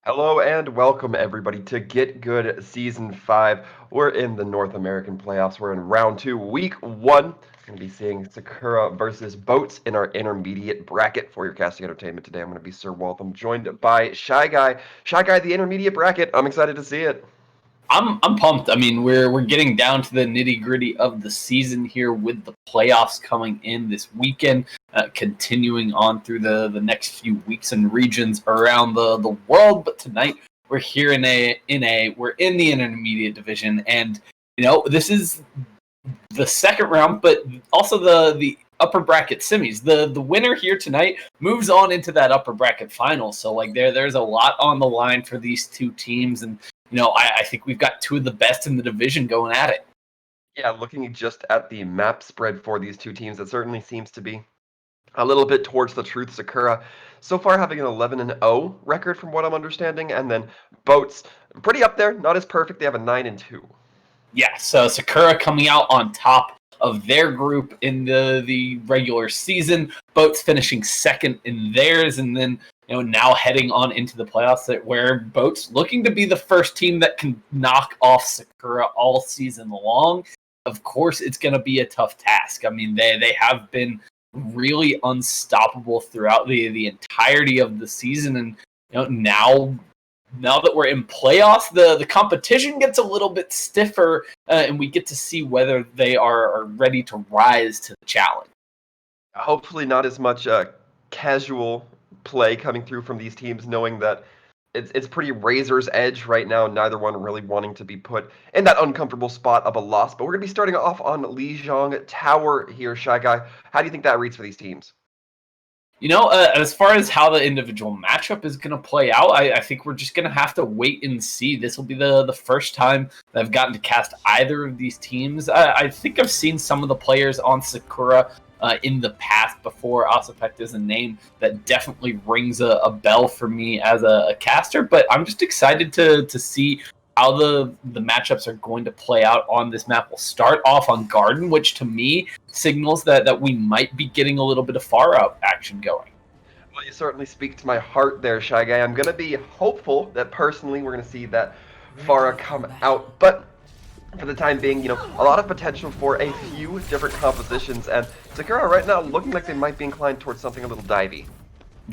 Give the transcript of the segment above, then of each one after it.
Hello and welcome everybody to Get Good Season 5. We're in the North American playoffs. We're in round 2, week 1. We're going to be seeing Sakura versus Boats in our intermediate bracket. For your casting entertainment today, I'm going to be Sir Waltham, joined by Shy Guy. Shy Guy, the intermediate bracket. I'm excited to see it. I'm pumped. I mean, we're getting down to the nitty-gritty of the season here with the playoffs coming in this weekend, continuing on through the next few weeks and regions around the world. But tonight we're here we're in the intermediate division, and this is the second round, but also the upper bracket semis. The winner here tonight moves on into that upper bracket final. So like there's a lot on the line for these two teams, and I think we've got two of the best in the division going at it. Yeah, looking just at the map spread for these two teams, it certainly seems to be a little bit towards the truth. Sakura so far having an 11-0 record from what I'm understanding, and then Boats pretty up there, not as perfect. They have a 9-2. Yeah, so Sakura coming out on top of their group in the regular season, Boats finishing second in theirs, and then now heading on into the playoffs where Boats looking to be the first team that can knock off Sakura all season long. Of course, it's going to be a tough task. I mean, they have been really unstoppable throughout the entirety of the season, and now that we're in playoffs, the competition gets a little bit stiffer, and we get to see whether they are ready to rise to the challenge. Hopefully not as much casual play coming through from these teams, knowing that it's pretty razor's edge right now, neither one really wanting to be put in that uncomfortable spot of a loss. But we're going to be starting off on Lijiang Tower here, Shy Guy. How do you think that reads for these teams? As far as how the individual matchup is going to play out, I think we're just going to have to wait and see. This will be the first time that I've gotten to cast either of these teams. I think I've seen some of the players on Sakura in the past before. Aspect is a name that definitely rings a bell for me as a caster, but I'm just excited to see how the matchups are going to play out on this map. We'll start off on Garden, which to me signals that we might be getting a little bit of far out action going. Well, you certainly speak to my heart there, Shy Guy. I'm going to be hopeful that personally we're going to see that Farah come out, but for the time being, a lot of potential for a few different compositions, and Sakura right now looking like they might be inclined towards something a little divey.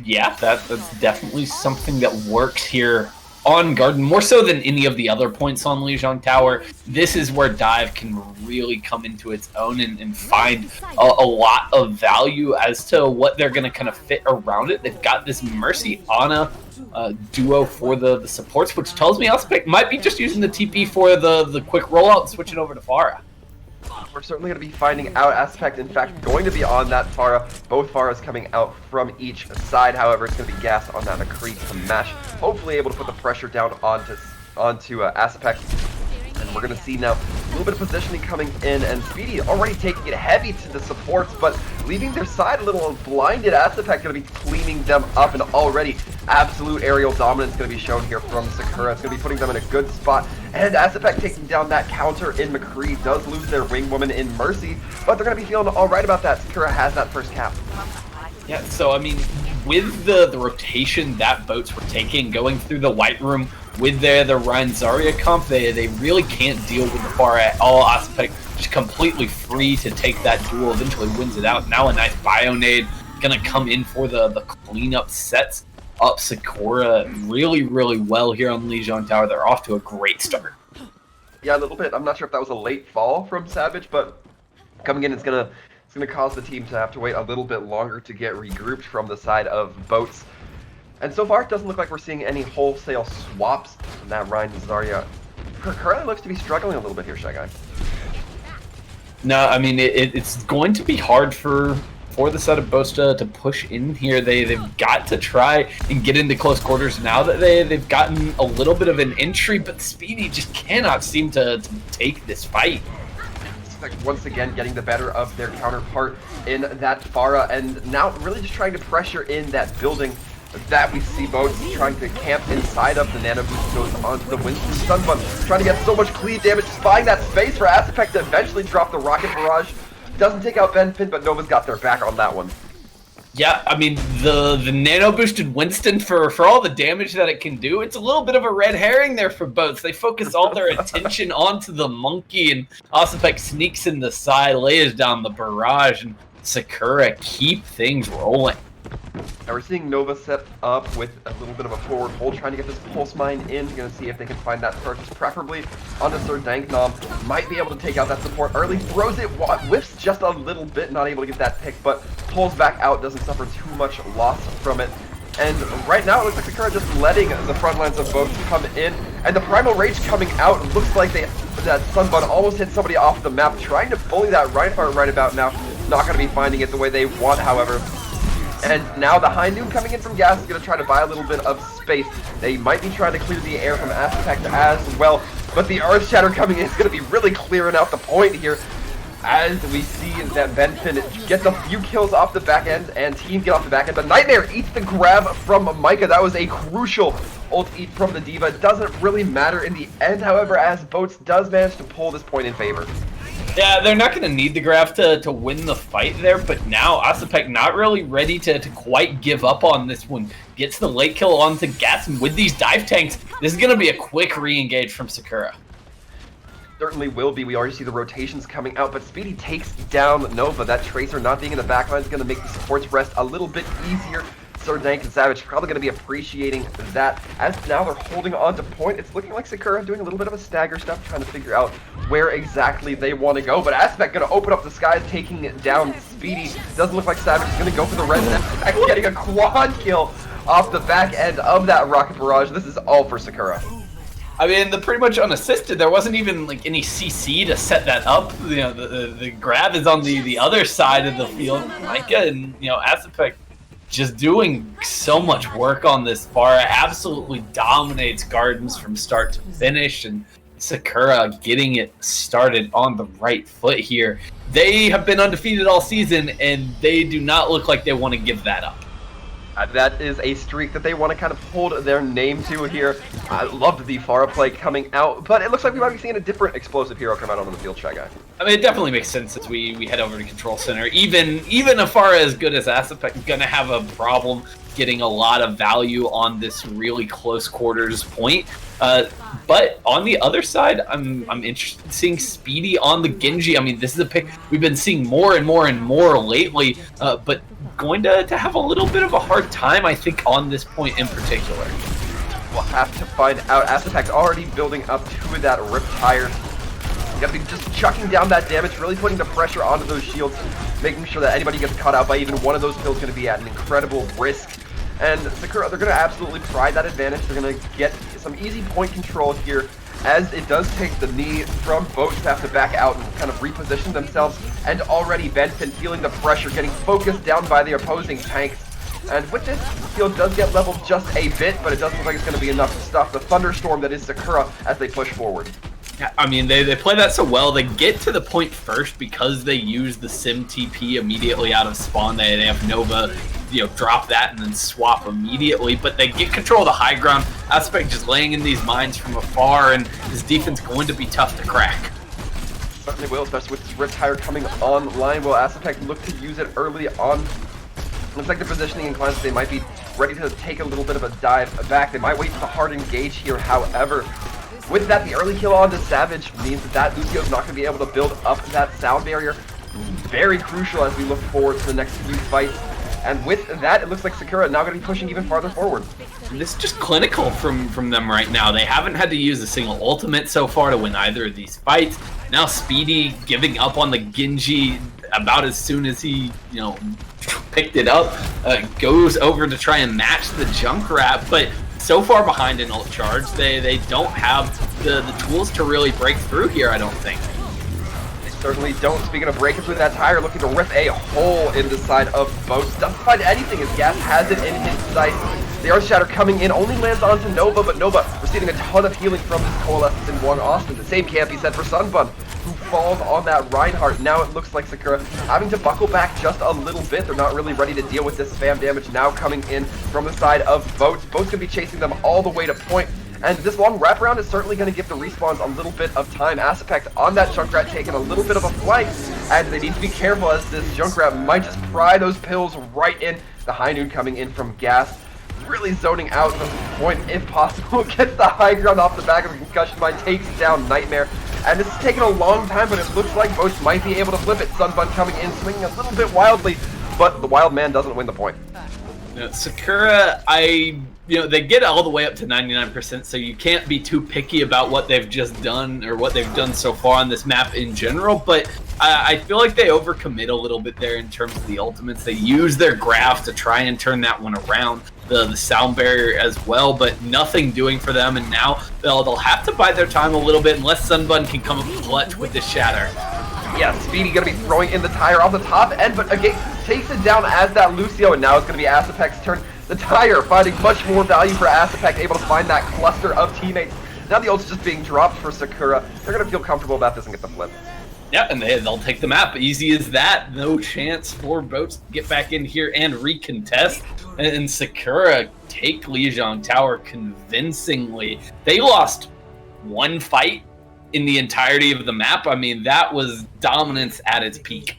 Yeah, that's definitely something that works here on Garden, more so than any of the other points on Lijiang Tower. This is where dive can really come into its own and find a lot of value as to what they're going to kind of fit around it. They've got this Mercy Ana duo for the supports, which tells me Aspect might be just using the TP for the quick rollout and switching over to Farah. We're certainly going to be finding out. Aspect, in fact, going to be on that Farah. Both Farahs coming out from each side. However, it's going to be Gas on that McCree to mash. Hopefully able to put the pressure down onto Aspect. And we're going to see now a little bit of positioning coming in, and Speedy already taking it heavy to the supports, but leaving their side a little blinded. Aspect going to be cleaning them up, and already absolute aerial dominance going to be shown here from Sakura. It's going to be putting them in a good spot, and Aspect taking down that counter in McCree does lose their wing woman in Mercy, but they're going to be feeling all right about that. Sakura has that first cap. Yeah, so I mean, with the rotation that Boats were taking, going through the White Room with the Ryan Zarya comp, they really can't deal with the Farah at all. Aspect just completely free to take that duel, eventually wins it out. Now a nice Bionade gonna come in for the cleanup, sets up Sakura really, really well here on Lijiang Tower. They're off to a great start. Yeah, a little bit. I'm not sure if that was a late fall from Savage, but coming in, it's gonna cause the team to have to wait a little bit longer to get regrouped from the side of Boats. And so far, it doesn't look like we're seeing any wholesale swaps. And that Ryan Zarya currently looks to be struggling a little bit here, Shy Guy. No, I mean, it's going to be hard for the side of Boats to push in here. They've got to try and get into close quarters now that they've gotten a little bit of an entry, but Speedy just cannot seem to take this fight. Like once again getting the better of their counterpart in that Farah, and now really just trying to pressure in that building that we see Boats trying to camp inside of. The nano boost goes onto the Winston stun, but trying to get so much cleave damage, just buying that space for Aspect to eventually drop the rocket barrage. Doesn't take out Benpin, but Nova's got their back on that one. Yeah, I mean, the nano boosted Winston, for all the damage that it can do, it's a little bit of a red herring there for boats. They focus all their attention onto the monkey, and Osipek sneaks in the side, lays down the barrage, and Sakura keep things rolling. Now we're seeing Nova set up with a little bit of a forward hold, trying to get this pulse mine in. Going to see if they can find that purchase, preferably onto Sir Danknom. Might be able to take out that support early. Throws it, whiffs just a little bit, not able to get that pick, but pulls back out, doesn't suffer too much loss from it. And right now it looks like Sakura just letting the front lines of both come in. And the Primal Rage coming out, looks like that Sunbun almost hit somebody off the map, trying to bully that Reinhardt right about now. Not going to be finding it the way they want, however. And now the High Noon coming in from Gas is going to try to buy a little bit of space. They might be trying to clear the air from Aspect as well. But the Earth Shatter coming in is going to be really clearing out the point here. As we see that Benfin gets a few kills off the back end and Team get off the back end. But Nightmare eats the grab from Micah. That was a crucial ult eat from the D.Va. It doesn't really matter in the end, however, as Boats does manage to pull this point in favor. Yeah, they're not going to need the grab to win the fight there, but now Asapek not really ready to quite give up on this one. Gets the late kill onto Gas, and with these dive tanks, this is going to be a quick re-engage from Sakura. Certainly will be. We already see the rotations coming out, but Speedy takes down Nova. That Tracer not being in the backline is going to make the supports rest a little bit easier. Sir Dank and Savage probably going to be appreciating that. As now they're holding on to point, it's looking like Sakura doing a little bit of a stagger stuff, trying to figure out where exactly they want to go. But Aspect going to open up the skies, taking down Speedy. Doesn't look like Savage is going to go for the res. Aspect getting a quad kill off the back end of that rocket barrage. This is all for Sakura. I mean, the pretty much unassisted. There wasn't even like any CC to set that up. You know, the grab is on the other side of the field. Micah and Asapek just doing so much work on this bar. Absolutely dominates Gardens from start to finish, and Sakura getting it started on the right foot here. They have been undefeated all season, and they do not look like they want to give that up. That is a streak that they want to kind of hold their name to here. I loved the Pharah play coming out, but it looks like we might be seeing a different explosive hero come out on the field, Shy Guy. I mean, it definitely makes sense as we head over to Control Center. Even a Pharah as good as Asapek is going to have a problem getting a lot of value on this really close quarters point. But on the other side, I'm interested in seeing Speedy on the Genji. I mean, this is a pick we've been seeing more and more and more lately, but going to have a little bit of a hard time, I think, on this point in particular. We'll have to find out. Asapek's already building up to that Riptire. Gotta be just chucking down that damage, really putting the pressure onto those shields, making sure that anybody gets caught out by even one of those kills is going to be at an incredible risk. And Sakura, they're going to absolutely pride that advantage. They're going to get some easy point control here, as it does take the knee from both to have to back out and kind of reposition themselves. And already Benson feeling the pressure, getting focused down by the opposing tanks. And with this, the field does get leveled just a bit, but it doesn't look like it's going to be enough to stop the thunderstorm that is Sakura as they push forward. Yeah, I mean, they play that so well. They get to the point first because they use the Sim TP immediately out of spawn. They have Nova, drop that and then swap immediately. But they get control of the high ground. Aspect just laying in these mines from afar, and his defense going to be tough to crack. Certainly will, especially with this Riptire coming online. Will Aspect look to use it early on? Looks like the positioning inclines they might be ready to take a little bit of a dive back. They might wait for the hard engage here, however. With that, the early kill onto Savage means that Lucio's not going to be able to build up that sound barrier. Very crucial as we look forward to the next few fights. And with that, it looks like Sakura now going to be pushing even farther forward. This is just clinical from them right now. They haven't had to use a single ultimate so far to win either of these fights. Now Speedy giving up on the Genji about as soon as he, picked it up, goes over to try and match the Junkrat, but so far behind in ult charge, they don't have the tools to really break through here, I don't think. They certainly don't. Speaking of breaking through that tire, looking to rip a hole in the side of Boats. Doesn't find anything as Gas has it in his sight. The Earth Shatter coming in, only lands onto Nova, but Nova receiving a ton of healing from this Coalescence in one Austin. The same can't be said for Sunbun, who falls on that Reinhardt. Now it looks like Sakura having to buckle back just a little bit. They're not really ready to deal with this spam damage now coming in from the side of Boats. Boats gonna be chasing them all the way to point. And this long wraparound is certainly going to give the respawns a little bit of time. Aspect on that Junkrat taking a little bit of a flight, and they need to be careful as this Junkrat might just pry those pills right in. The high noon coming in from Gas, really zoning out the point if possible. Gets the high ground off the back of the concussion mine, takes down Nightmare. And this is taking a long time, but it looks like Boats might be able to flip it. Sunbun coming in, swinging a little bit wildly, but the Wild Man doesn't win the point. Sakura, they get all the way up to 99%, so you can't be too picky about what they've just done or what they've done so far on this map in general, but I feel like they overcommit a little bit there in terms of the ultimates. They use their graph to try and turn that one around, the sound barrier as well, but nothing doing for them, and now they'll have to bide their time a little bit unless Sunbun can come up clutch with this Shatter. Yeah, Speedy gonna be throwing in the tire off the top end, but again, takes it down as that Lucio, and now it's gonna be Asapek's turn. The tire finding much more value for Asapek, able to find that cluster of teammates. Now the ult's just being dropped for Sakura. They're gonna feel comfortable about this and get the flip. Yeah, and they'll take the map. Easy as that. No chance for Boats to get back in here and recontest. And Sakura take Lijiang Tower convincingly. They lost one fight in the entirety of the map. I mean, that was dominance at its peak.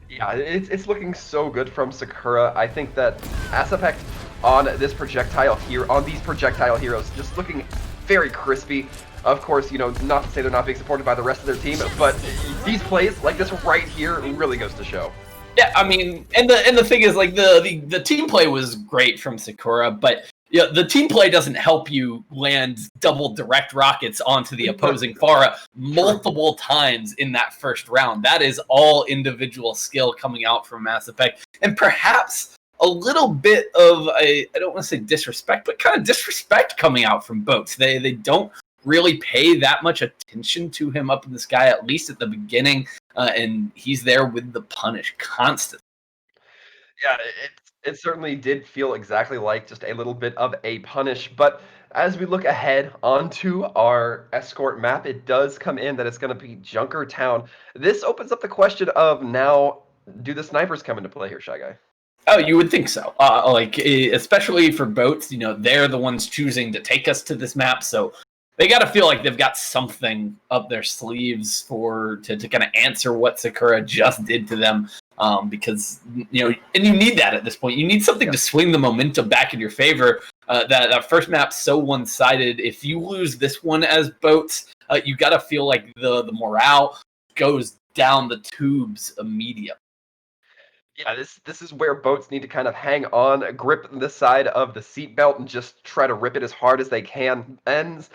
Yeah, it's looking so good from Sakura. I think that Asapek on this projectile here, on these projectile heroes, just looking very crispy. Of course, not to say they're not being supported by the rest of their team, but these plays like this right here really goes to show. Yeah, I mean, and the thing is, like, the team play was great from Sakura, but the team play doesn't help you land double direct rockets onto the opposing Pharah multiple times in that first round. That is all individual skill coming out from Mass Effect, and perhaps a little bit of I don't want to say disrespect, but kind of disrespect coming out from Boats. They don't really pay that much attention to him up in the sky, at least at the beginning, and he's there with the punish constantly. Yeah, it certainly did feel exactly like just a little bit of a punish, but as we look ahead onto our escort map, it does come in that it's going to be Junkertown. This opens up the question of now, do the snipers come into play here, Shy Guy? Oh, you would think so. Especially for Boats, they're the ones choosing to take us to this map, so they got to feel like they've got something up their sleeves to kind of answer what Sakura just did to them. Because, and you need that at this point. You need something to swing the momentum back in your favor. That first map's so one-sided. If you lose this one as Boats, you got to feel like the morale goes down the tubes immediately. Yeah, this is where Boats need to kind of hang on, grip this side of the seatbelt, and just try to rip it as hard as they can. And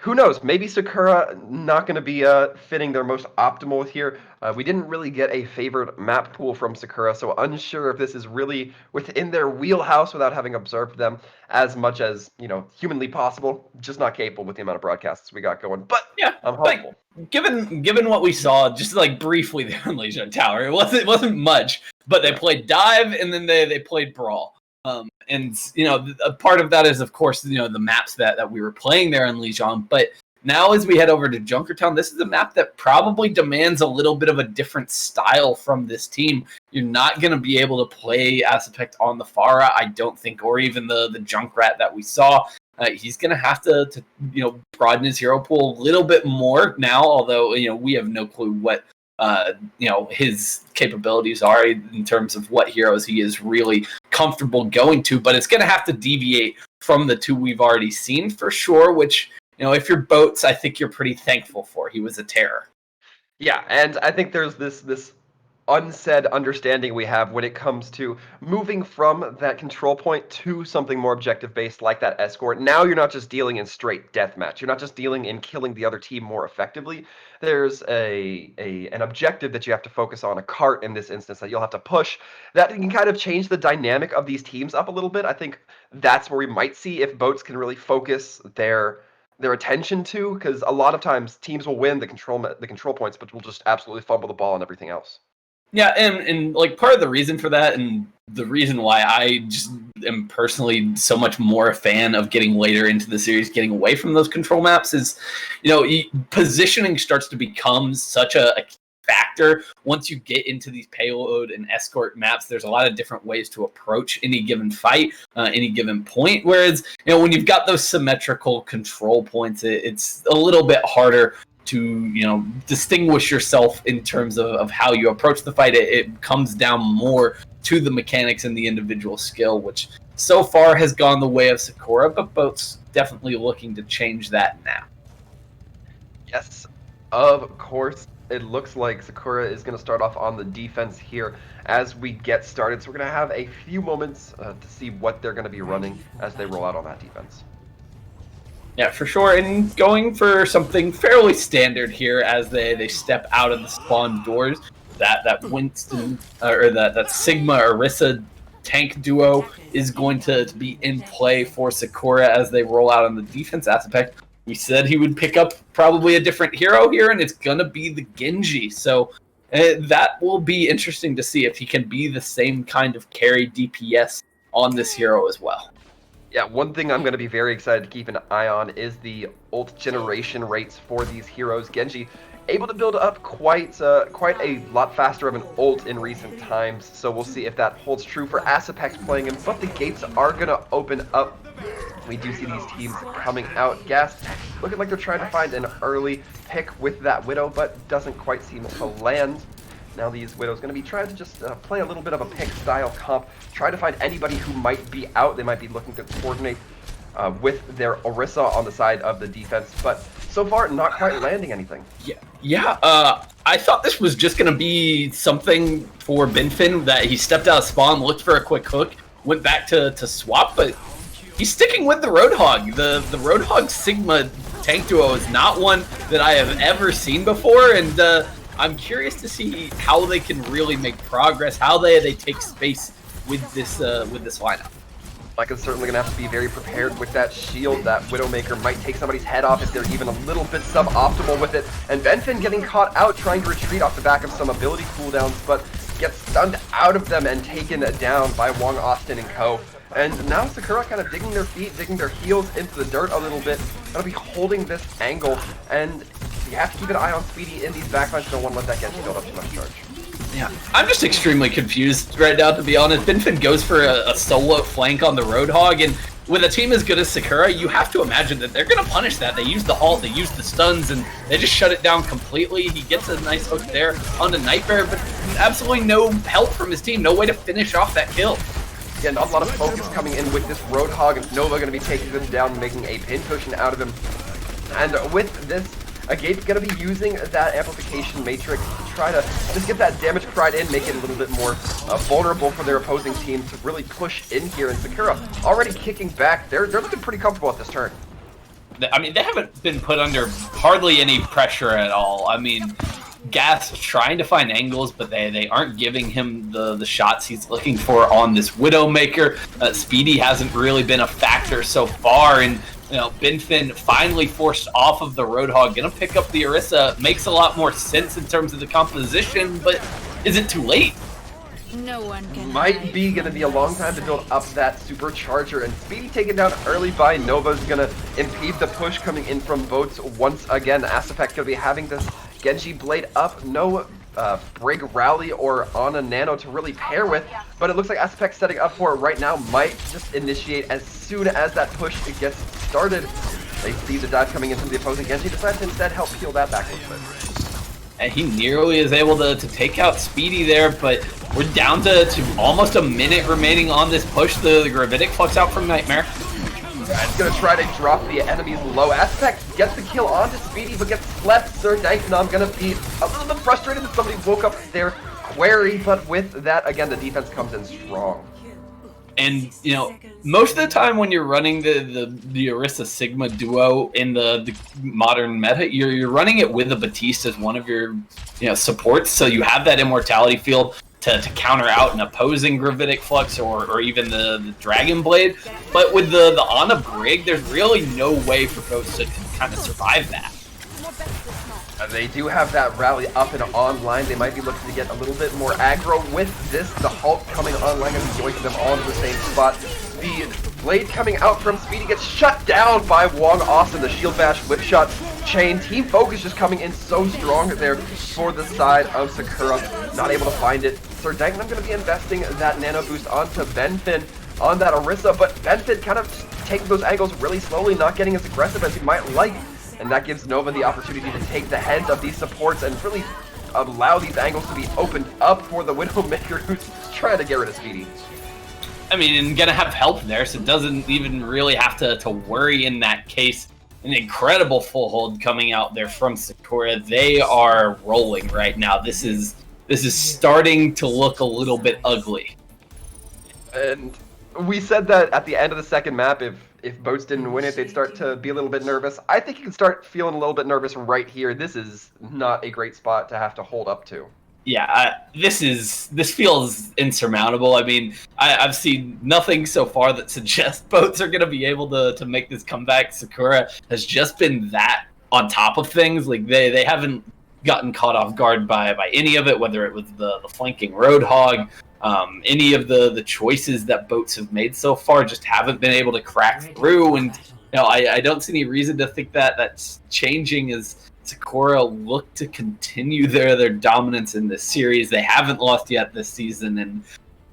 who knows? Maybe Sakura not going to be fitting their most optimal here. We didn't really get a favored map pool from Sakura, so unsure if this is really within their wheelhouse without having observed them as much as humanly possible. Just not capable with the amount of broadcasts we got going. But yeah, I'm hopeful. Given what we saw, just like briefly there on Lijiang Tower, it wasn't much, but they played dive and then they played brawl. And a part of that is, of course, the maps that we were playing there in Lijiang. But now, as we head over to Junkertown, this is a map that probably demands a little bit of a different style from this team. You're not going to be able to play Asapek on the Pharah, I don't think, or even the Junkrat that we saw. He's going to have to broaden his hero pool a little bit more now. Although we have no clue what his capabilities are in terms of what heroes he is really comfortable going to, but it's going to have to deviate from the two we've already seen for sure, which, if you're Boats, I think you're pretty thankful for. He was a terror. Yeah, and I think there's this unsaid understanding we have when it comes to moving from that control point to something more objective based like that escort. Now you're not just dealing in straight deathmatch. You're not just dealing in killing the other team more effectively. There's an objective that you have to focus on, a cart in this instance that you'll have to push. That can kind of change the dynamic of these teams up a little bit. I think that's where we might see if Boats can really focus their attention to, because a lot of times teams will win the control points, but will just absolutely fumble the ball and everything else. Yeah, and like part of the reason for that, and the reason why I just am personally so much more a fan of getting later into the series, getting away from those control maps, is positioning starts to become such a factor. Once you get into these payload and escort maps, there's a lot of different ways to approach any given fight, any given point. Whereas, when you've got those symmetrical control points, it's a little bit harder to distinguish yourself in terms of how you approach the fight. It comes down more to the mechanics and the individual skill, which so far has gone the way of Sakura, but Boat's definitely looking to change that now. Yes, of course. It looks like Sakura is going to start off on the defense here as we get started. So we're going to have a few moments to see what they're going to be running as they roll out on that defense. Yeah, for sure, and going for something fairly standard here as they step out of the spawn doors. That Winston or that Sigma Orisa tank duo is going to be in play for Sakura as they roll out on the defense aspect. We said he would pick up probably a different hero here, and it's gonna be the Genji. So that will be interesting to see if he can be the same kind of carry DPS on this hero as well. Yeah, one thing I'm going to be very excited to keep an eye on is the ult generation rates for these heroes. Genji able to build up quite a lot faster of an ult in recent times, so we'll see if that holds true for Asapex playing him, but the gates are going to open up. We do see these teams coming out. Gas looking like they're trying to find an early pick with that Widow, but doesn't quite seem to land. Now these Widows going to be trying to just play a little bit of a pick style comp, try to find anybody who might be out. They might be looking to coordinate with their Orisa on the side of the defense, but so far not quite landing anything. Yeah. I thought this was just going to be something for Binfin, that he stepped out of spawn, looked for a quick hook, went back to swap, but he's sticking with the Roadhog. The Roadhog Sigma tank duo is not one that I have ever seen before, and I'm curious to see how they can really make progress, how they take space with this lineup. Like, is certainly going to have to be very prepared with that shield. That Widowmaker might take somebody's head off if they're even a little bit suboptimal with it. And Benfin getting caught out trying to retreat off the back of some ability cooldowns, but gets stunned out of them and taken down by Wong Austin and co. And now Sakura kind of digging their feet, digging their heels into the dirt a little bit. Gonna be holding this angle, and you have to keep an eye on Speedy in these backlines. Don't want to let that Genji build up too much charge. Yeah, I'm just extremely confused right now, to be honest. Binfin goes for a solo flank on the Roadhog, and with a team as good as Sakura, you have to imagine that they're going to punish that. They use the halt, they use the stuns, and they just shut it down completely. He gets a nice hook there onto Nightmare, but absolutely no help from his team, no way to finish off that kill. Yeah, not a lot of focus coming in with this Roadhog, and Nova going to be taking them down, making a pin cushion out of him. And with this, Agate's going to be using that amplification matrix to try to just get that damage pride in, make it a little bit more vulnerable for their opposing team to really push in here. And Sakura already kicking back. They're looking pretty comfortable at this turn. I mean, they haven't been put under hardly any pressure at all. I mean, Gas trying to find angles, but they aren't giving him the shots he's looking for on this Widowmaker. Speedy hasn't really been a factor so far, and Binfin finally forced off of the Roadhog, gonna pick up the Orisa. Makes a lot more sense in terms of the composition, but is it too late? No one can. Might be gonna be a long time to build up that supercharger, and Speedy taken down early by Nova's gonna impede the push coming in from boats once again. Asapek gonna be having this Genji blade up, no Brig Rally or Ana Nano to really pair with, but it looks like Asapek setting up for it right now. Might just initiate as soon as that push gets started. They see the dive coming in from the opposing. Genji decides to instead help peel that back a little bit. And he nearly is able to take out Speedy there, but we're down to almost a minute remaining on this push. The Gravitic Flux out from Nightmare. It's going to try to drop the enemies low. Aspect gets the kill onto Speedy, but gets slept. Sir Dykenam going to be a little bit frustrated that somebody woke up their query, but with that, again, the defense comes in strong. And, most of the time when you're running the Orisa Sigma duo in the modern meta, you're running it with a Batiste as one of your supports, so you have that immortality field to counter out an opposing Gravitic Flux or even the Dragon Blade. But with the Ana Brig, there's really no way for folks to kind of survive that. They do have that rally up and online. They might be looking to get a little bit more aggro with this. The Hulk coming online and yoinking them all to the same spot. The blade coming out from Speedy gets shut down by Wong Austin. The shield bash whip shot chain. Team Focus just coming in so strong there for the side of Sakura. Not able to find it. Sir Dank, I'm going to be investing that nano boost onto Benfin on that Orisa, but Benfin kind of taking those angles really slowly, not getting as aggressive as he might like. And that gives Nova the opportunity to take the heads of these supports and really allow these angles to be opened up for the Widowmaker, who's trying to get rid of Speedy. I mean, and gonna have help there, so it doesn't even really have to worry in that case. An incredible full hold coming out there from Sakura. They are rolling right now. This is starting to look a little bit ugly. And we said that at the end of the second map, if Boats didn't win it, they'd start to be a little bit nervous. I think you can start feeling a little bit nervous right here. This is not a great spot to have to hold up to. Yeah, this feels insurmountable. I mean, I've seen nothing so far that suggests Boats are going to be able to make this comeback. Sakura has just been that on top of things. Like they haven't gotten caught off guard by any of it, whether it was the flanking Roadhog, any of the choices that Boats have made so far just haven't been able to crack through. And I don't see any reason to think that that's changing as Sakura look to continue their dominance in this series. They haven't lost yet this season, and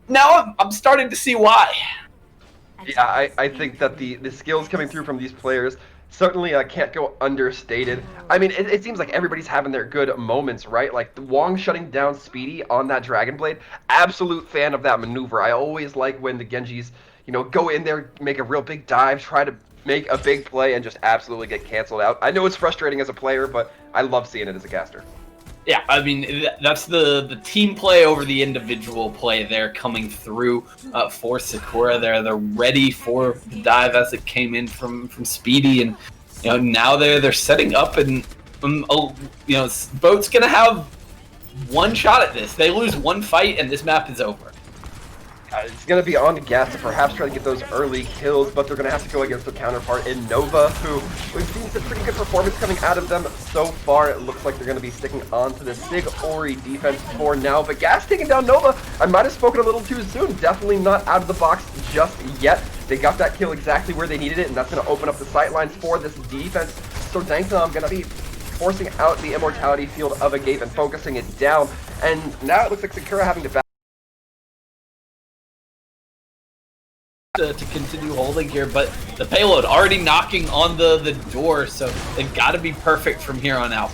now I'm starting to see why. Yeah, I think that the skills coming through from these players certainly can't go understated. I mean, it seems like everybody's having their good moments, right? Like the Wong shutting down Speedy on that Dragon Blade, absolute fan of that maneuver. I always like when the Genjis, go in there, make a real big dive, try to make a big play and just absolutely get canceled out. I know it's frustrating as a player, but I love seeing it as a caster. Yeah, I mean, that's the team play over the individual play there coming through for Sakura. They're ready for the dive as it came in from Speedy, and now they're setting up, and Boat's gonna have one shot at this. They lose one fight, and this map is over. It's going to be on to Gas to perhaps try to get those early kills, but they're going to have to go against their counterpart in Nova, who we've seen some pretty good performance coming out of them so far. It looks like they're going to be sticking on to the Sig Ori defense for now, but Gas taking down Nova, I might have spoken a little too soon. Definitely not out of the box just yet. They got that kill exactly where they needed it, and that's going to open up the sightlines for this defense. So Dankdom going to be forcing out the Immortality Field of a Gate and focusing it down, and now it looks like Sakura having to to continue holding here, but the payload already knocking on the door, so they've got to be perfect from here on out.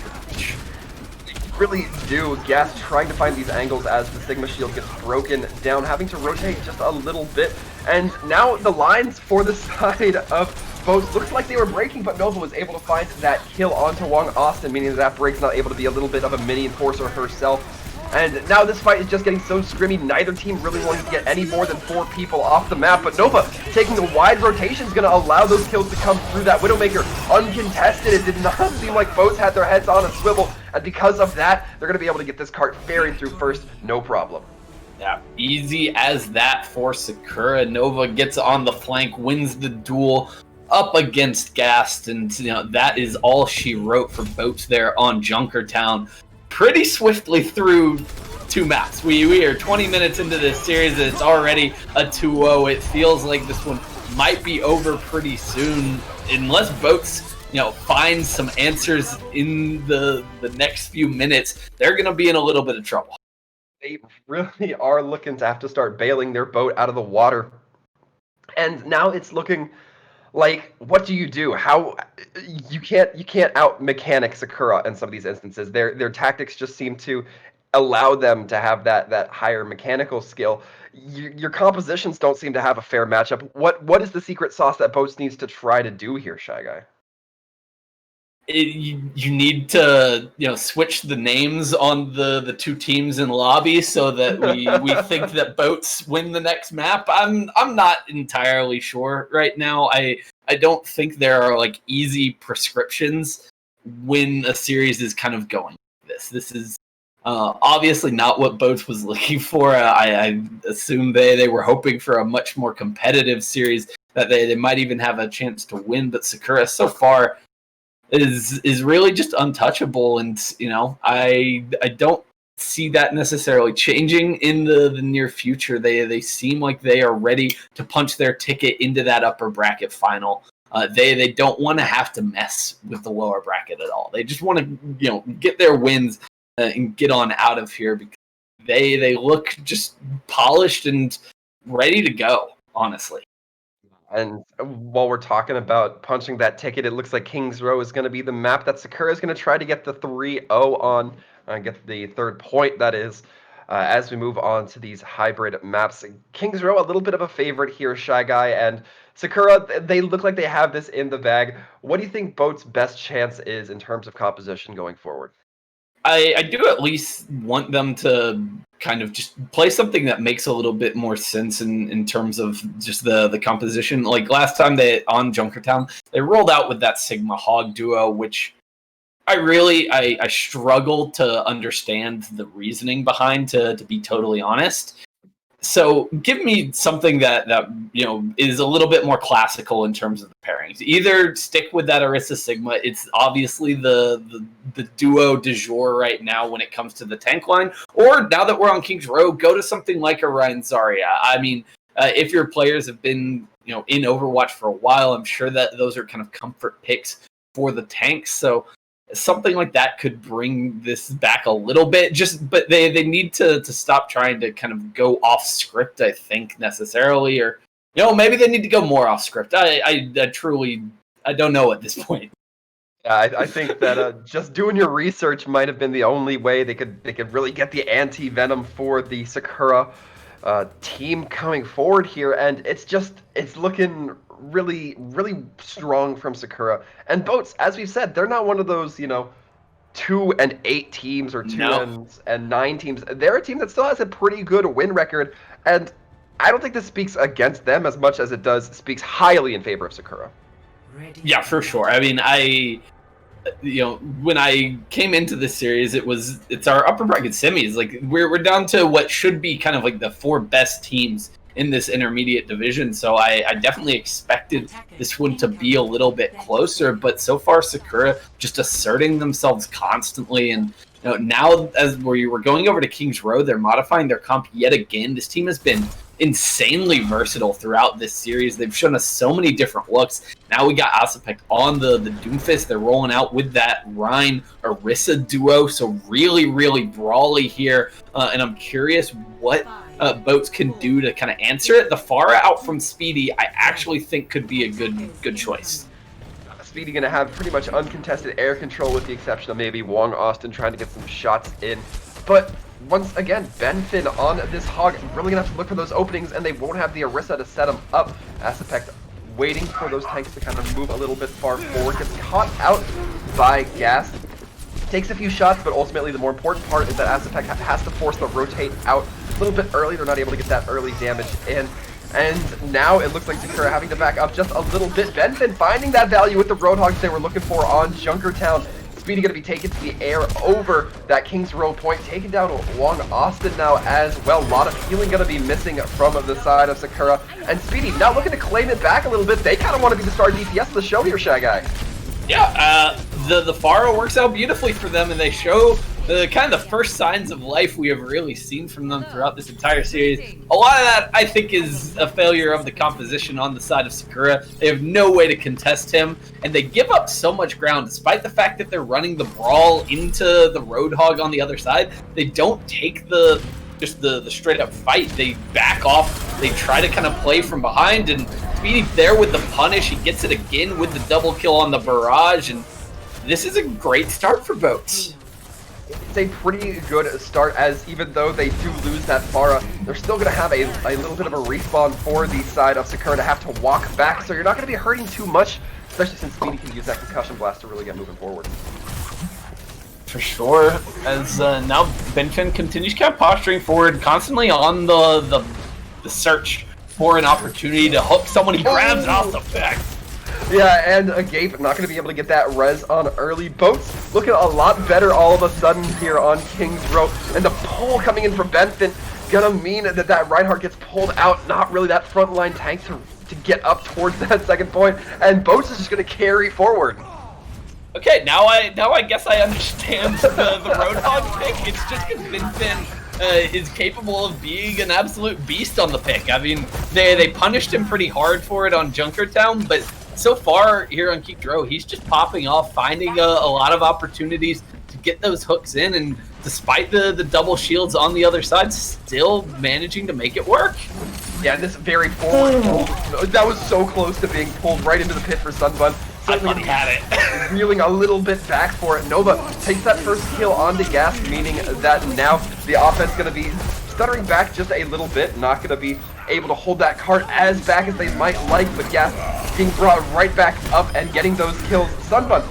Really do. Gas trying to find these angles as the Sigma shield gets broken down, having to rotate just a little bit, and now the lines for the side of Boats looks like they were breaking, but Nova was able to find that kill onto Wong Austin, meaning that Break's not able to be a little bit of a mini enforcer herself. And now this fight is just getting so scrimmy, neither team really wanting to get any more than 4 people off the map, but Nova taking the wide rotation is going to allow those kills to come through that Widowmaker uncontested. It did not seem like Boats had their heads on a swivel, and because of that, they're going to be able to get this cart ferried through first, no problem. Yeah, easy as that for Sakura. Nova gets on the flank, wins the duel up against Gast, and that is all she wrote for Boats there on Junkertown. Pretty swiftly through 2 maps. We are 20 minutes into this series and it's already a 2-0. It feels like this one might be over pretty soon unless Boats, find some answers in the next few minutes. They're going to be in a little bit of trouble. They really are looking to have to start bailing their boat out of the water. And now it's looking like, what do you do? How you can't out mechanic Sakura in some of these instances. Their tactics just seem to allow them to have that higher mechanical skill. Your compositions don't seem to have a fair matchup. What is the secret sauce that Boats needs to try to do here, Shy Guy? You need to switch the names on the 2 teams in lobby so that we think that Boats win the next map. I'm not entirely sure right now. I don't think there are easy prescriptions when a series is kind of going like this. This is obviously not what Boats was looking for. I assume they were hoping for a much more competitive series that they might even have a chance to win, but Sakura so far is really just untouchable, and I don't see that necessarily changing in the near future. They seem like they are ready to punch their ticket into that upper bracket final. They don't want to have to mess with the lower bracket at all. They just want to get their wins and get on out of here because they look just polished and ready to go, honestly. And while we're talking about punching that ticket, it looks like Kings Row is going to be the map that Sakura is going to try to get the 3-0 on, get the third point, that is, as we move on to these hybrid maps. Kings Row, a little bit of a favorite here, Shy Guy, and Sakura, they look like they have this in the bag. What do you think Boat's best chance is in terms of composition going forward? I do at least want them to kind of just play something that makes a little bit more sense in terms of just the composition. Like last time on Junkertown, they rolled out with that Sigma Hog duo, which I struggle to understand the reasoning behind, to be totally honest. So give me something that is a little bit more classical in terms of the pairings. Either stick with that Orisa Sigma. It's obviously the duo du jour right now when it comes to the tank line. Or now that we're on Kings Row, go to something like Orion Zarya. I mean, if your players have been in Overwatch for a while, I'm sure that those are kind of comfort picks for the tanks. So something like that could bring this back a little bit. But they need to stop trying to kind of go off script, I think, necessarily, or maybe they need to go more off script. I truly don't know at this point. Yeah, I think that just doing your research might have been the only way they could really get the anti-venom for the Sakura team coming forward here, and it's looking really, really strong from Sakura. And Boats, as we've said, they're not one of those 2-8 teams or 2-9 teams. They're a team that still has a pretty good win record, and I don't think this speaks against them as much as it speaks highly in favor of Sakura. Yeah, for sure. I mean, when I came into this series, it's our upper bracket semis. Like we're down to what should be kind of like the 4 best teams in this intermediate division. So I definitely expected this one to be a little bit closer, but so far Sakura just asserting themselves constantly. And now as we were going over to Kings Row, they're modifying their comp yet again. This team has been insanely versatile throughout this series. They've shown us so many different looks. Now we got Asapek on the Doomfist. They're rolling out with that Rhine Orisa duo. So really, really brawly here. And I'm curious what Boats can do to kind of answer it. The Pharah out from Speedy, I actually think could be a good choice. Speedy going to have pretty much uncontested air control with the exception of maybe Wong Austin trying to get some shots in. But once again, Benfin on this Hog, really going to have to look for those openings, and they won't have the Orisa to set them up. Asapek waiting for those tanks to kind of move a little bit far forward, gets caught out by Gas. Takes a few shots, but ultimately the more important part is that Asapek has to force the rotate out a little bit early. They're not able to get that early damage in. And now it looks like Sakura having to back up just a little bit. Benfin finding that value with the Roadhogs they were looking for on Junkertown. Speedy going to be taken to the air over that Kings Row point. Taking down Wong Austin now as well. A lot of healing going to be missing from the side of Sakura. And Speedy now looking to claim it back a little bit. They kind of want to be the star DPS of the show here, Shy Guy. Yeah, the Pharah works out beautifully for them, and they show the kind of the first signs of life we have really seen from them throughout this entire series. A lot of that, I think, is a failure of the composition on the side of Sakura. They have no way to contest him, and they give up so much ground, despite the fact that they're running the brawl into the Roadhog on the other side. They don't take the straight-up fight. They back off. They try to kind of play from behind, and Speedy there with the punish. He gets it again with the double kill on the barrage, and this is a great start for Boats. It's a pretty good start, as even though they do lose that Pharah, they're still going to have a little bit of a respawn for the side of Sakura to have to walk back, so you're not going to be hurting too much, especially since Speedy can use that concussion blast to really get moving forward. For sure, as now Benfin continues kind of posturing forward, constantly on the search for an opportunity to hook someone. He grabs it off the back. Yeah, and Gabe not going to be able to get that res on early. Boats looking a lot better all of a sudden here on Kings Row. And the pull coming in from Benfin gonna mean that Reinhardt gets pulled out. Not really that front line tank to get up towards that second point. And Boats is just going to carry forward. Okay, now I guess I understand the Roadhog pick. It's just because Benfin is capable of being an absolute beast on the pick. I mean, they punished him pretty hard for it on Junkertown, but so far here on Kikdro, he's just popping off, finding a lot of opportunities to get those hooks in, and despite the double shields on the other side, still managing to make it work. Yeah, this very forward pull, that was so close to being pulled right into the pit for Sunbun. I thought he had it. Reeling a little bit back for it. Nova takes that first kill onto Gas, meaning that now the offense going to be stuttering back just a little bit, not going to be able to hold that cart as back as they might like, but Gas being brought right back up and getting those kills. Sunbun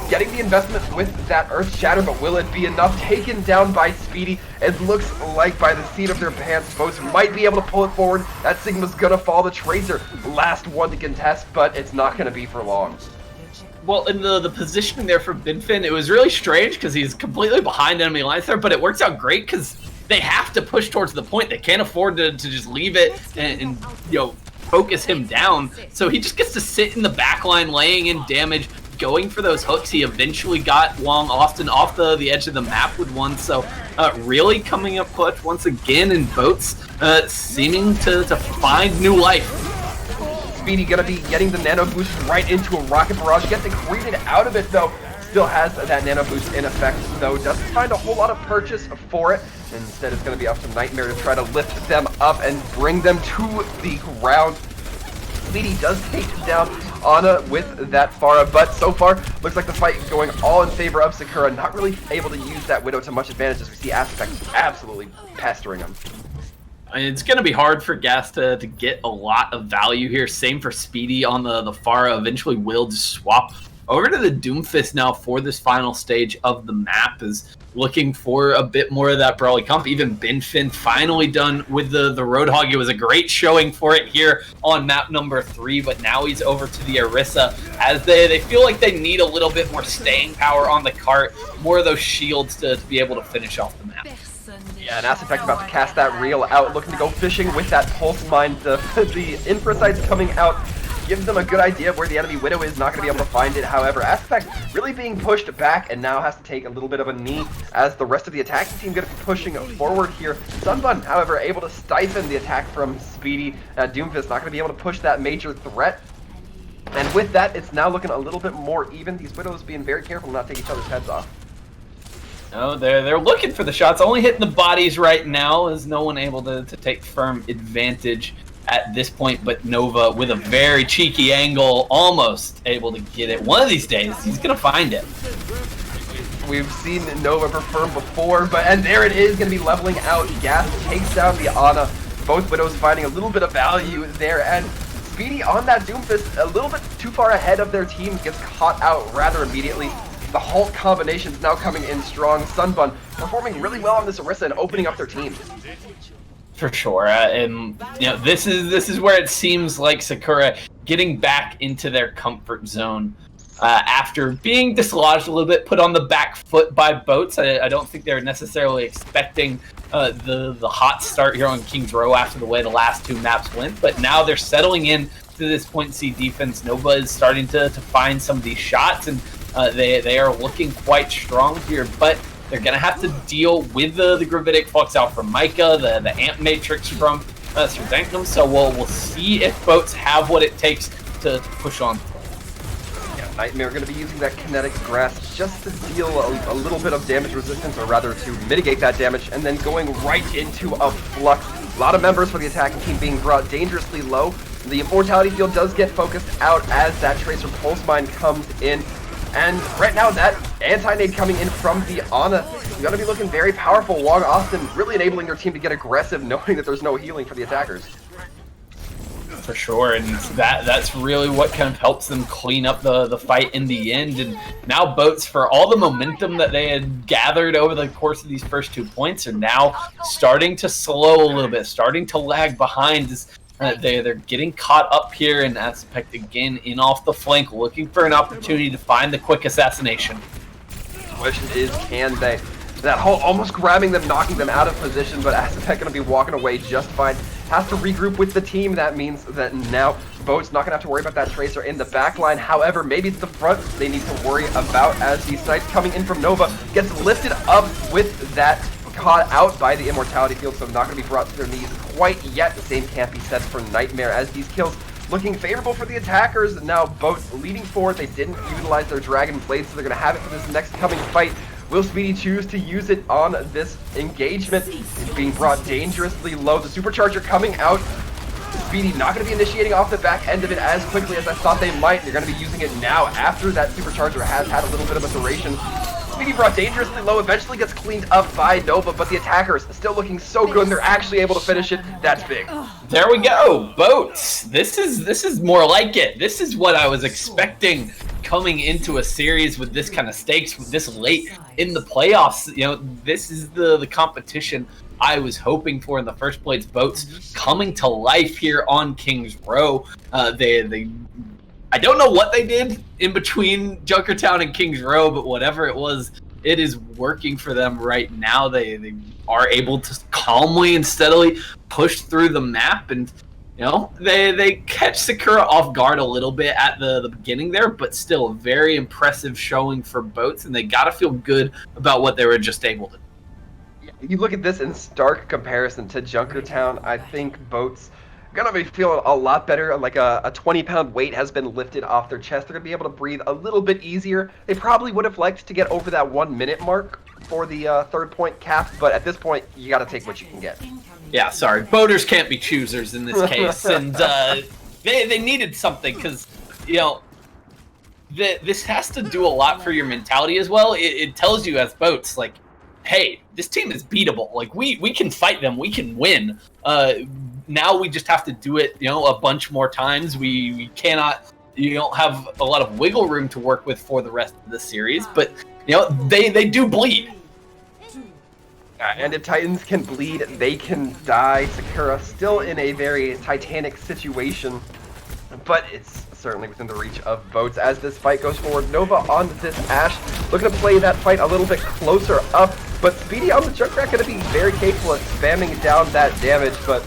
getting the investment with that Earth Shatter, but will it be enough? Taken down by Speedy. It looks like by the seat of their pants, both might be able to pull it forward. That Sigma's gonna fall. The Tracer, last one to contest, but it's not gonna be for long. Well, in the positioning there for Binfin, it was really strange because he's completely behind enemy lines there, but it works out great because they have to push towards the point. They can't afford to just leave it and you know, focus him down. So he just gets to sit in the back line, laying in damage, going for those hooks. He eventually got Wong Austin off the edge of the map with one. So really coming up clutch once again, and Boats seeming to find new life. Speedy gonna be getting the nano boost right into a rocket barrage, gets degraded out of it though. Still has that nano boost in effect though, doesn't find a whole lot of purchase for it. Instead it's gonna be up to Nightmare to try to lift them up and bring them to the ground. Speedy does take down Ana with that Pharah, but so far looks like the fight going all in favor of Sakura, not really able to use that Widow to much advantage as we see Aspect absolutely pestering him. It's going to be hard for Gas to get a lot of value here. Same for Speedy on the Pharah. Eventually will just swap over to the Doomfist now for this final stage of the map, is looking for a bit more of that brawly comp. Even Binfin finally done with the Roadhog. It was a great showing for it here on map number 3, but now he's over to the Orisa as they feel like they need a little bit more staying power on the cart, more of those shields to be able to finish off the map. Yeah, and Aspect about to cast that reel out, looking to go fishing with that pulse mine. The infra sights coming out gives them a good idea of where the enemy Widow is, not going to be able to find it. However, Aspect really being pushed back and now has to take a little bit of a knee as the rest of the attacking team going to be pushing forward here. Sunbun, however, able to stifle the attack from Speedy. Doomfist not going to be able to push that major threat. And with that, it's now looking a little bit more even. These Widows being very careful to not take each other's heads off. No, they're looking for the shots, only hitting the bodies right now, as no one able to take firm advantage at this point, but Nova with a very cheeky angle, almost able to get it. One of these days, he's gonna find it. We've seen Nova perform before, and there it is, gonna be leveling out. Gas takes down the Ana. Both Widows finding a little bit of value there, and Speedy on that Doomfist, a little bit too far ahead of their team, gets caught out rather immediately. The Hulk combination's now coming in strong. Sunbun performing really well on this Orisa and opening up their team. For sure, and you know, this is where it seems like Sakura getting back into their comfort zone after being dislodged a little bit, put on the back foot by Boats. I don't think they're necessarily expecting the hot start here on King's Row after the way the last two maps went, but now they're settling in to this point C defense. Nova is starting to find some of these shots, and they are looking quite strong here, but they're going to have to deal with the Gravitic Flux out from Micah, the Amp Matrix from Serdenkum, so we'll see if Boats have what it takes to push on. Yeah, Nightmare going to be using that Kinetic Grasp just to deal a little bit of damage resistance, or rather to mitigate that damage, and then going right into a Flux. A lot of members for the attacking team being brought dangerously low. The Immortality Field does get focused out as that Tracer Pulse Mine comes in. And right now, that anti-nade coming in from the Ana is going to be looking very powerful. Wong Austin really enabling their team to get aggressive, knowing that there's no healing for the attackers. For sure, and that's really what kind of helps them clean up the fight in the end. And now Boats, for all the momentum that they had gathered over the course of these first 2 points, are now starting to slow a little bit, starting to lag behind. They're getting caught up here in Aspect again in off the flank, looking for an opportunity to find the quick assassination. The question is, can they? That whole almost grabbing them, knocking them out of position, but Aspect going to be walking away just fine. Has to regroup with the team. That means that now Boat's not going to have to worry about that Tracer in the back line. However, maybe it's the front they need to worry about as these sights coming in from Nova gets lifted up with that, caught out by the Immortality Field, so not going to be brought to their knees quite yet. The same can't be said for Nightmare as these kills looking favorable for the attackers. Now Boats leading forward. They didn't utilize their Dragon Blade, so they're going to have it for this next coming fight. Will Speedy choose to use it on this engagement? It's being brought dangerously low. The Supercharger coming out. Speedy not going to be initiating off the back end of it as quickly as I thought they might. They're going to be using it now after that Supercharger has had a little bit of a duration. Speedy brought dangerously low, eventually gets cleaned up by Nova, but the attackers still looking so good, and they're actually able to finish it. That's big. There we go, Boats. This is more like it. This is what I was expecting coming into a series with this kind of stakes, with this late in the playoffs. You know, this is the competition I was hoping for in the first place. Boats coming to life here on Kings Row. I don't know what they did in between Junkertown and Kings Row, but whatever it was, it is working for them right now. They are able to calmly and steadily push through the map, and you know, they catch Sakura off guard a little bit at the beginning there, but still a very impressive showing for Boats, and they gotta feel good about what they were just able to do. You look at this in stark comparison to Junkertown. I think Boats gonna be feeling a lot better. Like a 20-pound weight has been lifted off their chest. They're gonna be able to breathe a little bit easier. They probably would have liked to get over that 1 minute mark for the third point cap, but at this point, you gotta take what you can get. Yeah, sorry, boaters can't be choosers in this case, and they needed something, because you know, this has to do a lot for your mentality as well. It tells you as Boats, like, hey, this team is beatable. Like, we can fight them, we can win. Now we just have to do it, you know, a bunch more times. We cannot, you don't have a lot of wiggle room to work with for the rest of the series, but you know, they do bleed. And if Titans can bleed, they can die. Sakura still in a very Titanic situation, but it's certainly within the reach of Boats as this fight goes forward. Nova on this Ashe, looking to play that fight a little bit closer up, but Speedy on the Junkrat going to be very capable of spamming down that damage. But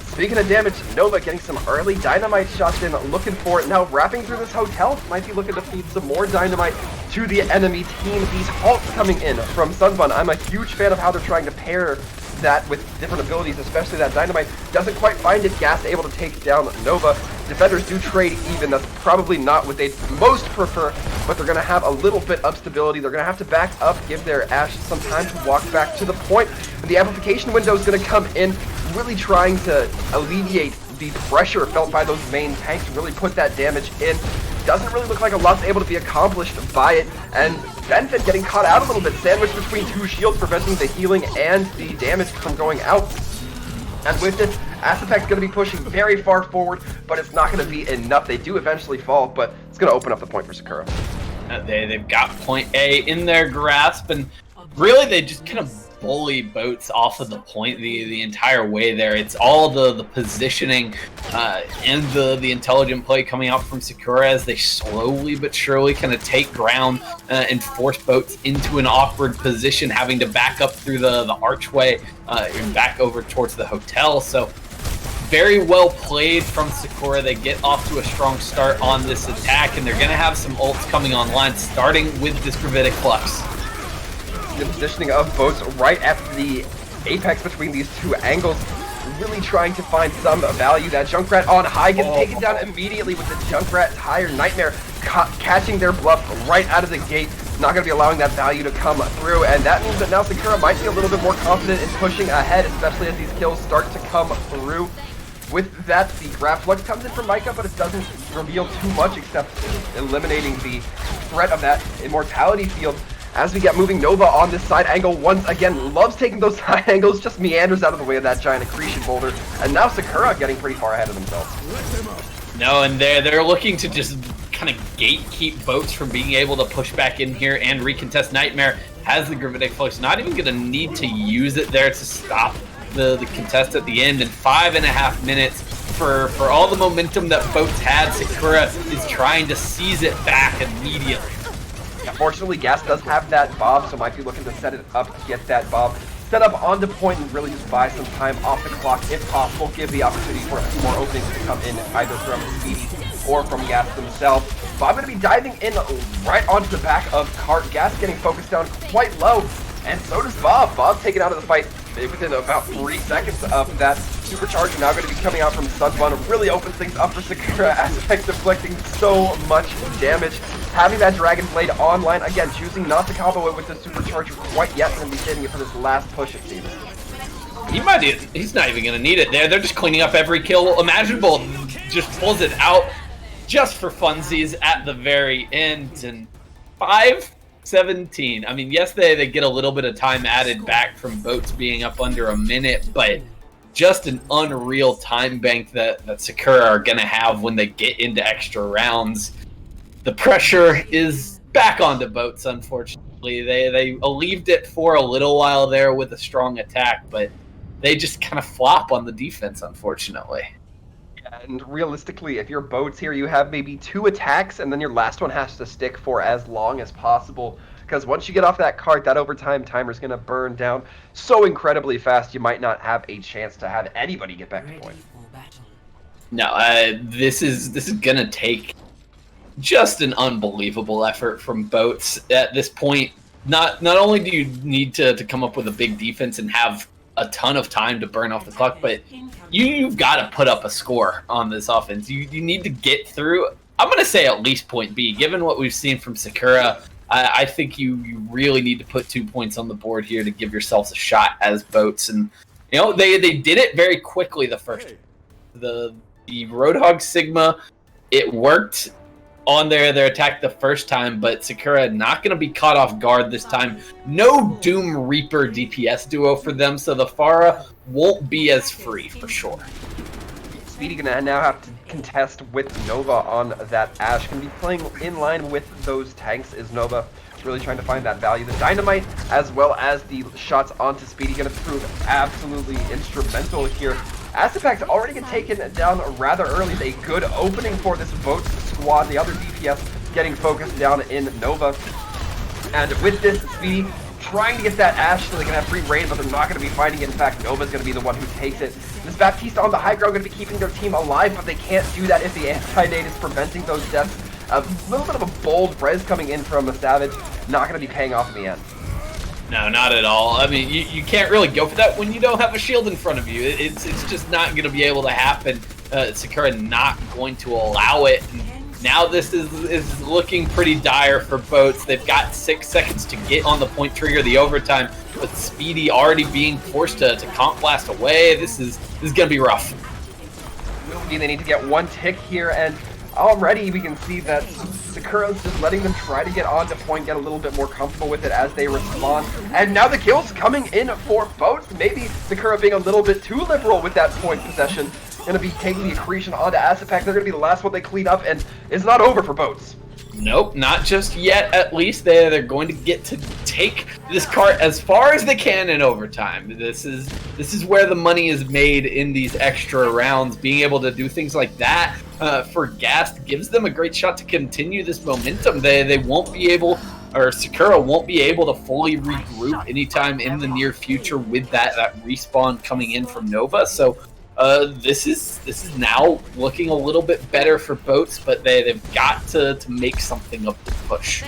speaking of damage, Nova getting some early dynamite shots in, looking for it. Now wrapping through this hotel, might be looking to feed some more dynamite to the enemy team. These halts coming in from Sunbun. I'm a huge fan of how they're trying to pair that with different abilities, especially that dynamite. Doesn't quite find it. Gas able to take down Nova. Defenders do trade even. That's probably not what they'd most prefer, but they're going to have a little bit of stability. They're going to have to back up, give their Ashe some time to walk back to the point. And the amplification window is going to come in, really trying to alleviate the pressure felt by those main tanks, really put that damage in. Doesn't really look like a lot's able to be accomplished by it, and Benfit getting caught out a little bit, sandwiched between two shields, preventing the healing and the damage from going out. And with this, Aspect's going to be pushing very far forward, but it's not going to be enough. They do eventually fall, but it's going to open up the point for Sakura. They've got point A in their grasp, and really they just kind of bully Boats off of the point the entire way there. It's all the positioning and the intelligent play coming out from Sakura as they slowly but surely kind of take ground and force Boats into an awkward position, having to back up through the archway and back over towards the hotel. So very well played from Sakura. They get off to a strong start on this attack, and they're going to have some ults coming online, starting with this Gravitic Flux. The positioning of Boats right at the apex between these two angles, really trying to find some value. That Junkrat on high gets taken down immediately with the Junkrat's higher Nightmare catching their bluff right out of the gate. Not going to be allowing that value to come through, and that means that now Sakura might be a little bit more confident in pushing ahead, especially as these kills start to come through. With that, the Grab Flux comes in from Micah, but it doesn't reveal too much except eliminating the threat of that Immortality field. As we get moving, Nova on this side angle once again, loves taking those side angles, just meanders out of the way of that giant accretion boulder. And now Sakura getting pretty far ahead of themselves. No, and they're looking to just kind of gatekeep Boats from being able to push back in here and recontest. Nightmare has the Gravitic Flux, not even going to need to use it there to stop the contest at the end. In 5.5 minutes, for all the momentum that Boats had, Sakura is trying to seize it back immediately. Fortunately, Gas does have that Bob, so might be looking to set it up to get that Bob set up onto point and really just buy some time off the clock if possible. Give the opportunity for a few more openings to come in, either from Speedy or from Gas themselves. Bob going to be diving in right onto the back of Cart. Gas getting focused down quite low, and so does Bob. Bob taken out of the fight within about 3 seconds of that Supercharger now going to be coming out from Sunbun. Really opens things up for Sakura. Aspect deflecting so much damage. Having that Dragon Blade online, again, choosing not to combo it with the Supercharger quite yet. Going to be saving it for this last push, it seems. He's not even going to need it there. They're just cleaning up every kill imaginable. Just pulls it out just for funsies at the very end. And 5-17. I mean, yes, they get a little bit of time added back from boats being up under a minute, but just an unreal time bank that Sakura are going to have when they get into extra rounds. The pressure is back onto boats, unfortunately. They alleviated it for a little while there with a strong attack, but they just kind of flop on the defense, unfortunately. Yeah, and realistically, if you're boats here, you have maybe 2 attacks, and then your last one has to stick for as long as possible. Because once you get off that cart, that overtime timer is going to burn down so incredibly fast, you might not have a chance to have anybody get back to point. No, this is going to take just an unbelievable effort from boats at this point. Not only do you need to come up with a big defense and have a ton of time to burn off the clock, but you've got to put up a score on this offense. You need to get through, I'm going to say at least point B. Given what we've seen from Sakura, I think you really need to put 2 points on the board here to give yourselves a shot as boats. And, you know, they did it very quickly the first. The Roadhog Sigma, it worked on their attack the first time, but Sakura not going to be caught off guard this time. No Doom Reaper DPS duo for them, so the Pharah won't be as free for sure. Speedy gonna now have to contest with Nova on that Ashe. Gonna be playing in line with those tanks is Nova. Really trying to find that value. The Dynamite as well as the shots onto Speedy gonna prove absolutely instrumental here. Aspect already get taken down rather early. A good opening for this Boats squad. The other DPS getting focused down in Nova. And with this, Speedy trying to get that Ashe so they can have free reign, but they're not going to be fighting it. In fact, Nova's going to be the one who takes it. This Baptiste on the high ground going to be keeping their team alive, but they can't do that if the anti-nade is preventing those deaths. A little bit of a bold res coming in from a Savage. Not going to be paying off in the end. No, not at all. I mean, you can't really go for that when you don't have a shield in front of you. It's just not going to be able to happen. Sakura not going to allow it. And now this is looking pretty dire for boats. They've got 6 seconds to get on the point trigger, the overtime, but Speedy already being forced to comp blast away. This is going to be rough. They need to get 1 tick here, and already we can see that Sakura's just letting them try to get onto point, get a little bit more comfortable with it as they respond. And now the kills coming in for boats. Maybe Sakura being a little bit too liberal with that point possession. Going to be taking the accretion onto Aspect. They're going to be the last one they clean up, and it's not over for boats. Nope, not just yet. At least they're going to get to take this cart as far as they can in overtime. This is where the money is made in these extra rounds. Being able to do things like that for Gast gives them a great shot to continue this momentum. They won't be able, or Sakura won't be able to fully regroup anytime in the near future with that respawn coming in from Nova. So this is now looking a little bit better for boats, but they've got to make something of the push.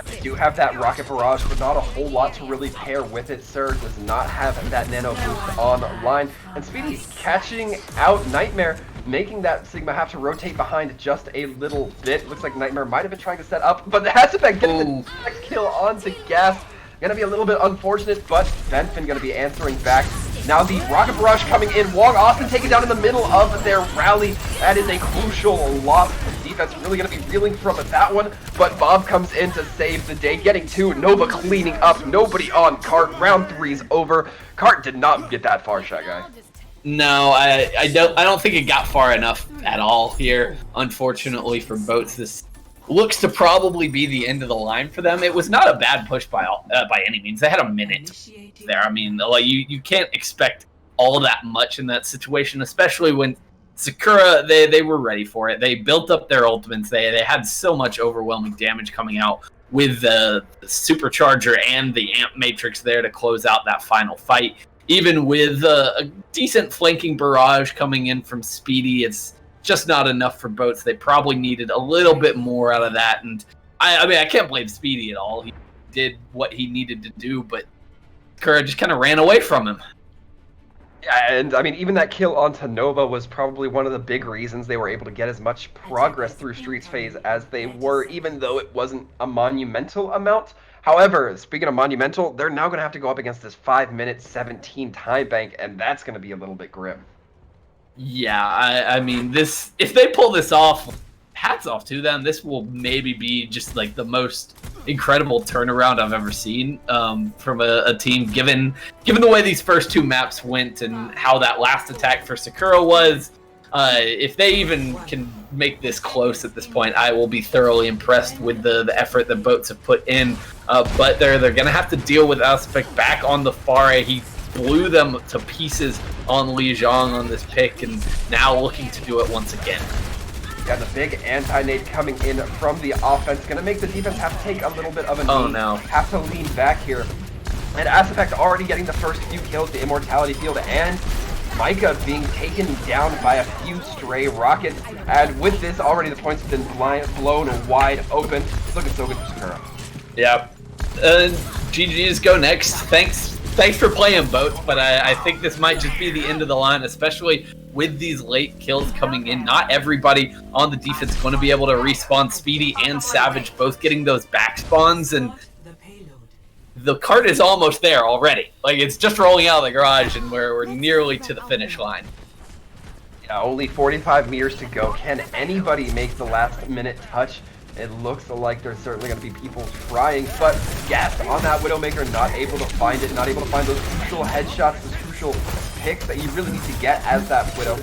They do have that Rocket Barrage, but not a whole lot to really pair with it. Surge does not have that nano boost online. And Speedy catching out Nightmare, making that Sigma have to rotate behind just a little bit. Looks like Nightmare might have been trying to set up, but the Hasselbeck getting the next kill onto Gas. Gonna be a little bit unfortunate, but Benfin gonna be answering back. Now the Rocket Barrage coming in. Wong Austin taken down in the middle of their rally. That is a crucial loss. Defense really going to be reeling from that one, but Bob comes in to save the day, getting 2. Nova cleaning up. Nobody on Cart. Round 3's over. Cart did not get that far, Shy Guy. No, I don't think it got far enough at all here. Unfortunately for boats, this looks to probably be the end of the line for them. It was not a bad push by any means. They had a minute there. I mean, like you can't expect all that much in that situation, especially when Sakura, they were ready for it. They built up their ultimates. They had so much overwhelming damage coming out with the Supercharger and the Amp Matrix there to close out that final fight. Even with a decent flanking barrage coming in from Speedy, it's just not enough for boats. They probably needed a little bit more out of that. And I mean, I can't blame Speedy at all. He did what he needed to do, but Sakura just kind of ran away from him. Yeah, and I mean, even that kill onto Nova was probably one of the big reasons they were able to get as much progress through Streets phase as they were, even though it wasn't a monumental amount. However, speaking of monumental, they're now going to have to go up against this 5-minute 17 time bank, and that's going to be a little bit grim. Yeah, I mean, this, if they pull this off, hats off to them. This will maybe be just like the most incredible turnaround I've ever seen from a team, given the way these first two maps went and how that last attack for Sakura was. If they even can make this close at this point, I will be thoroughly impressed with the effort that Boats have put in. But they're going to have to deal with Aspect back on the Pharah. He blew them to pieces on Li Zhang on this pick, and now looking to do it once again. Got the big anti-nade coming in from the offense. Going to make the defense have to take a little bit of a knee. Oh, no. Have to lean back here. And Aspect already getting the first few kills, the Immortality Field, and Micah being taken down by a few stray rockets. And with this, already the points have been blown wide open. It's looking so good for Sakura. Yeah. GG's go next. Thanks for playing, Boats, but I think this might just be the end of the line, especially with these late kills coming in. Not everybody on the defense is going to be able to respawn. Speedy and Savage both getting those back spawns, and the cart is almost there already. Like, it's just rolling out of the garage, and we're nearly to the finish line. Yeah, only 45 meters to go. Can anybody make the last minute touch? It looks like there's certainly going to be people trying, but Gas on that Widowmaker, not able to find it, not able to find those crucial headshots, those crucial picks that you really need to get as that Widow.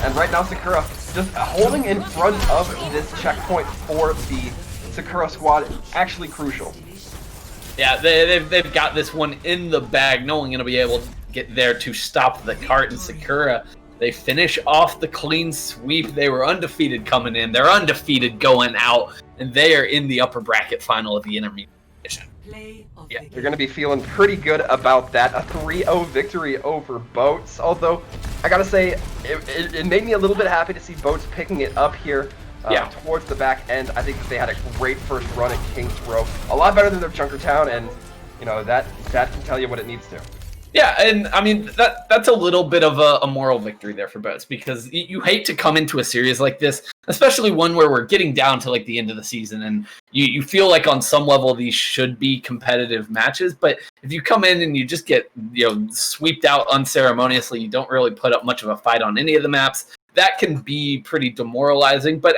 And right now Sakura just holding in front of this checkpoint for the Sakura squad, actually crucial. Yeah, they've got this one in the bag. No one going to be able to get there to stop the cart, and Sakura, they finish off the clean sweep. They were undefeated coming in. They're undefeated going out, and they are in the upper bracket final of the intermediate division. Yeah, you're going to be feeling pretty good about that. A 3-0 victory over Boats. Although, I got to say, it made me a little bit happy to see Boats picking it up here towards the back end. I think they had a great first run at King's Row. A lot better than their Junkertown, and you know that can tell you what it needs to. Yeah, and I mean, that's a little bit of a moral victory there for Boats, because you hate to come into a series like this, especially one where we're getting down to like the end of the season, and you feel like on some level these should be competitive matches, but if you come in and you just get, sweeped out unceremoniously, you don't really put up much of a fight on any of the maps, that can be pretty demoralizing. But